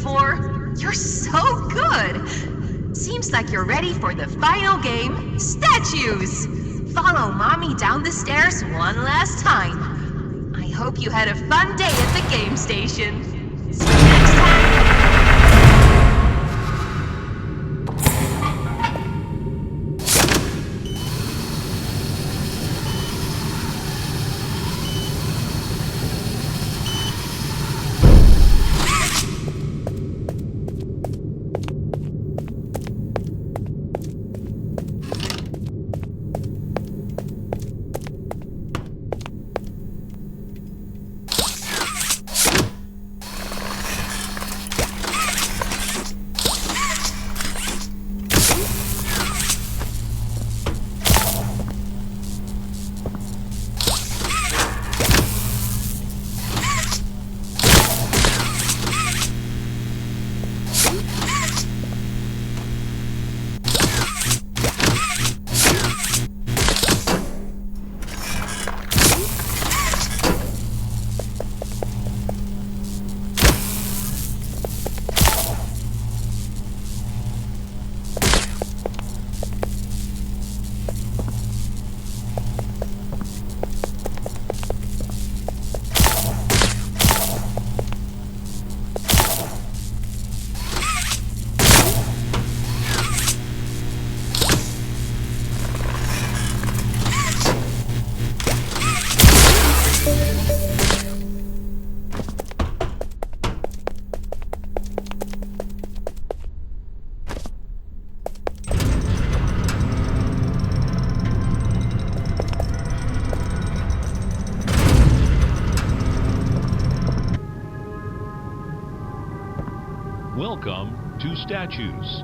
before. You're so good. Seems like you're ready for the final game, statues. Follow Mommy down the stairs one last time. I hope you had a fun day at the game station. See you next time. Welcome to Statues.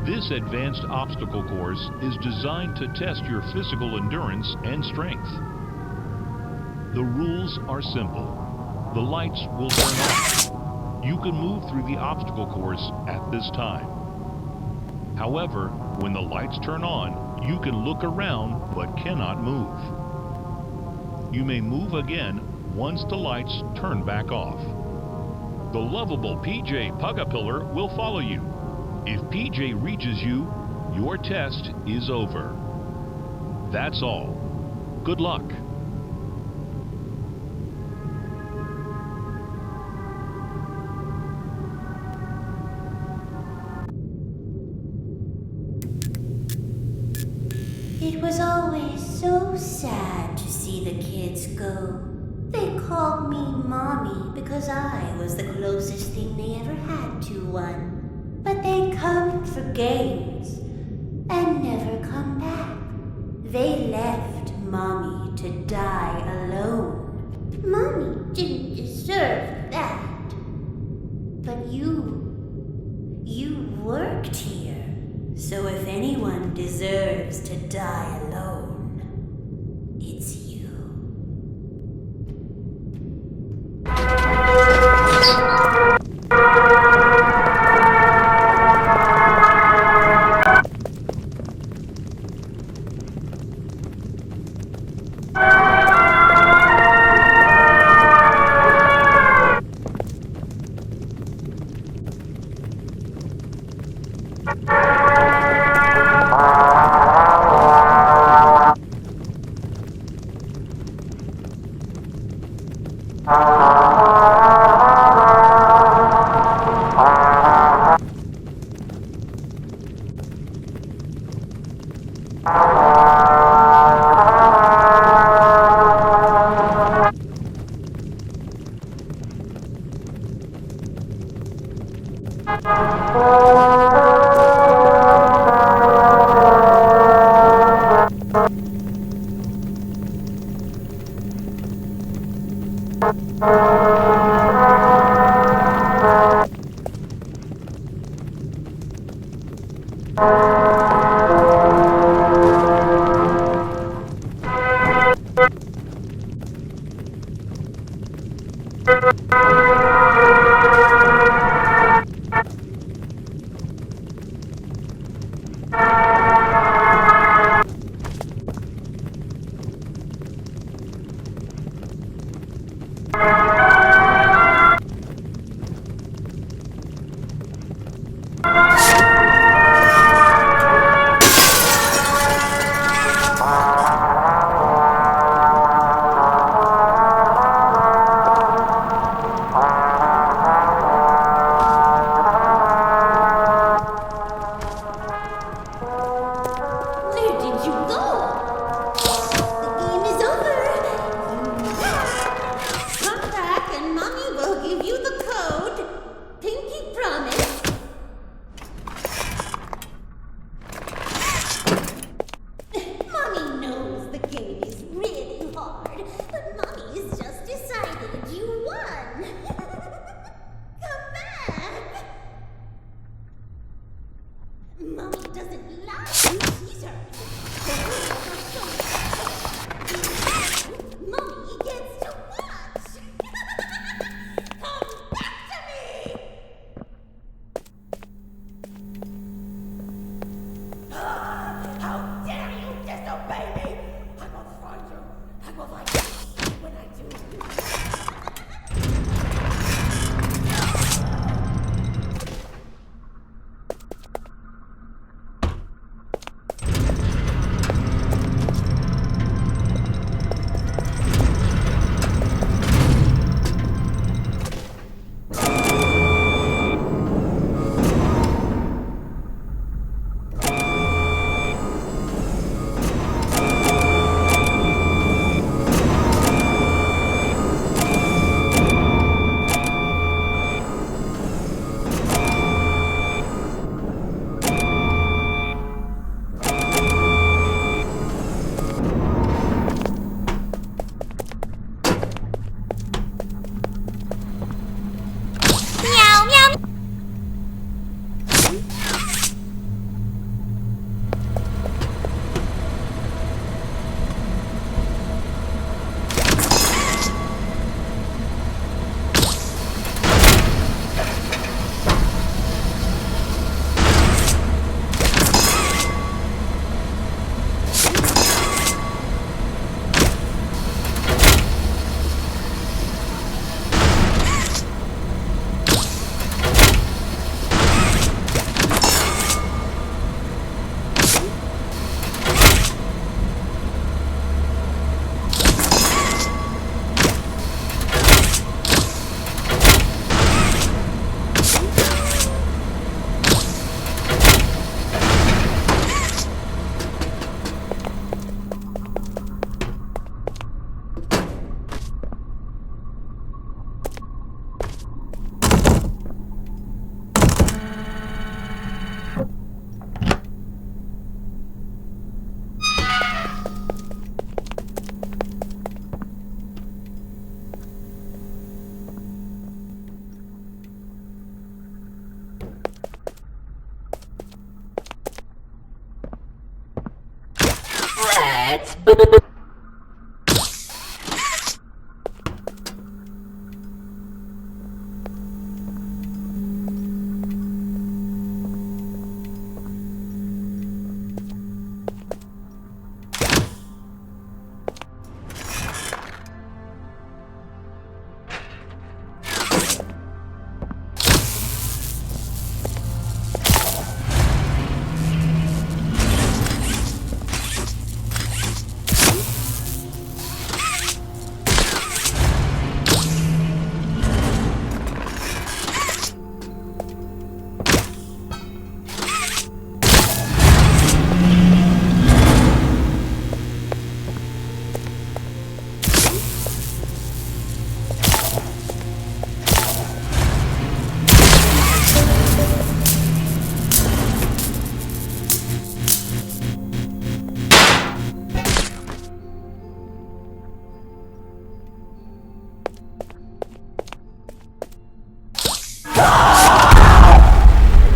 This advanced obstacle course is designed to test your physical endurance and strength. The rules are simple. The lights will turn on. You can move through the obstacle course at this time. However, when the lights turn on, you can look around but cannot move. You may move again once the lights turn back off. The lovable PJ Pugapillar will follow you. If PJ reaches you, your test is over. That's all. Good luck. It was always so sad to see the kids go. They called me Mommy because I was the closest thing they ever had to one. But they'd come for games and never come back. They left Mommy to die alone. Mommy didn't deserve that. But you worked here. So if anyone deserves to die alone, it's you. Mommy doesn't like you teasers. The rules are so simple. Mommy gets to watch. Come back to me! How dare you disobey me! I will find you. I will find you when I do.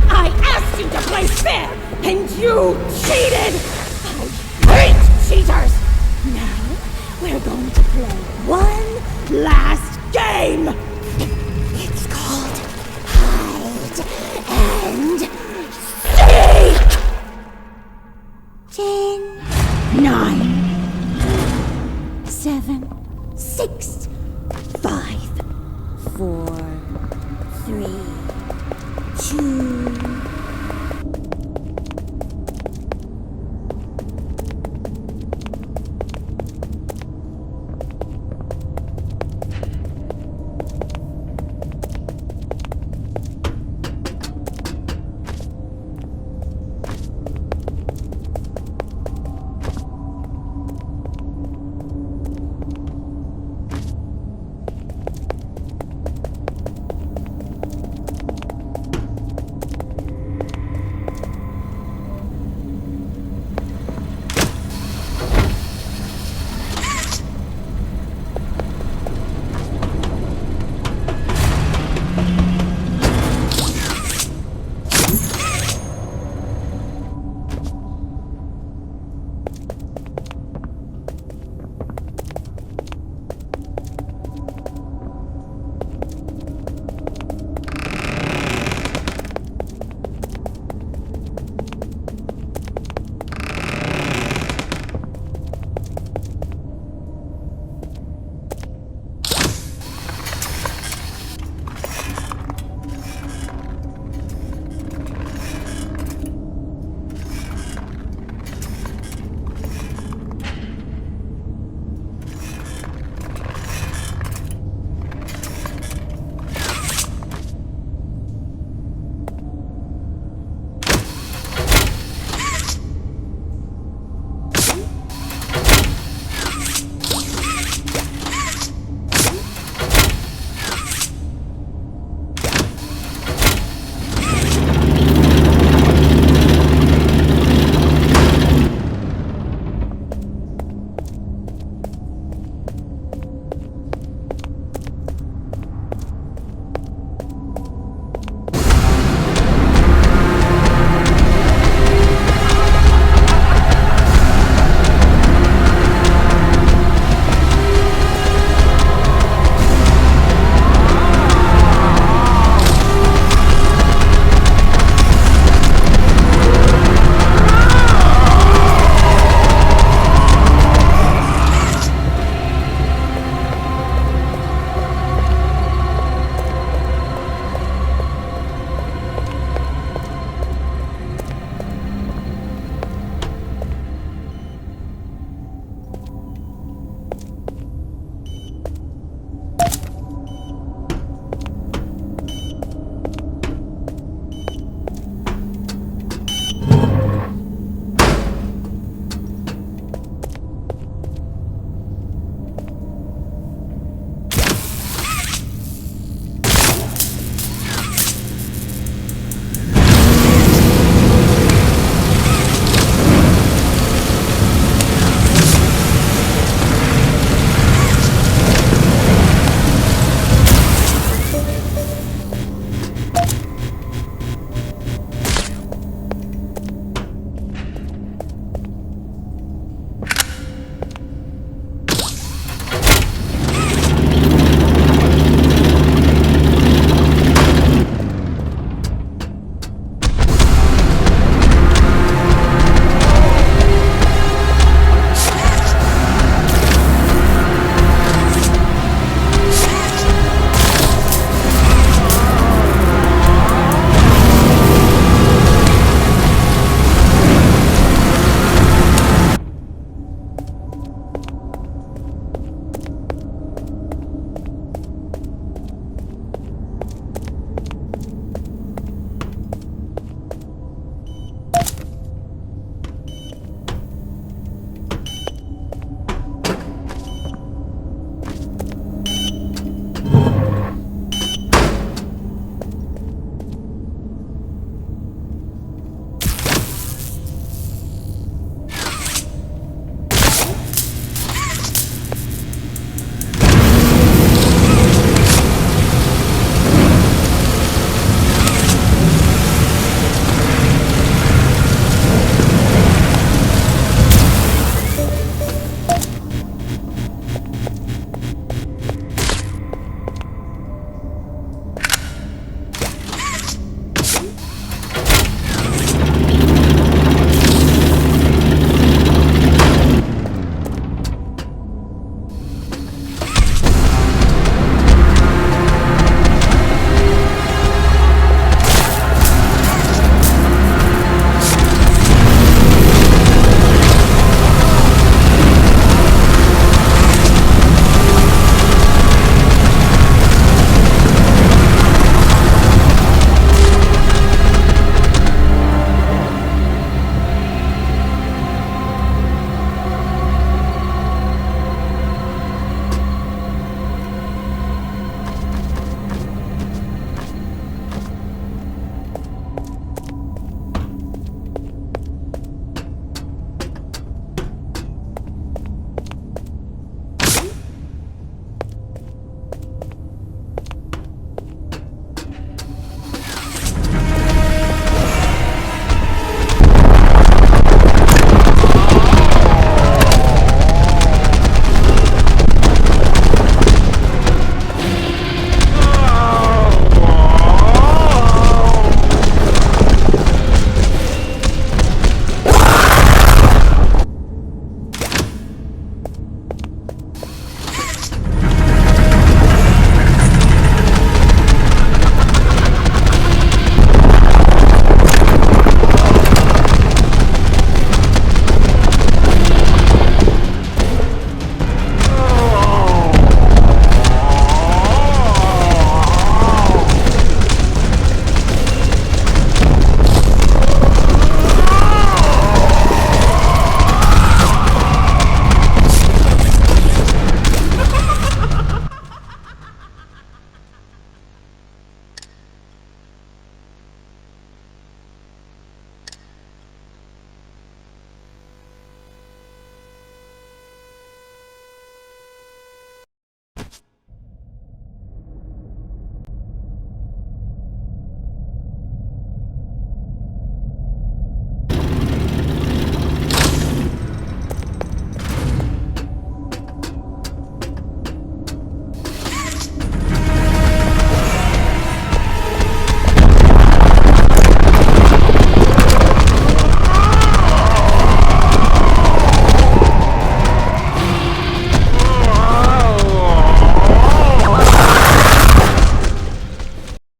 I asked you to play fair, and you cheated! I hate cheaters! Now, we're going to play one last game! It's called Hide and Seek! 10, 9,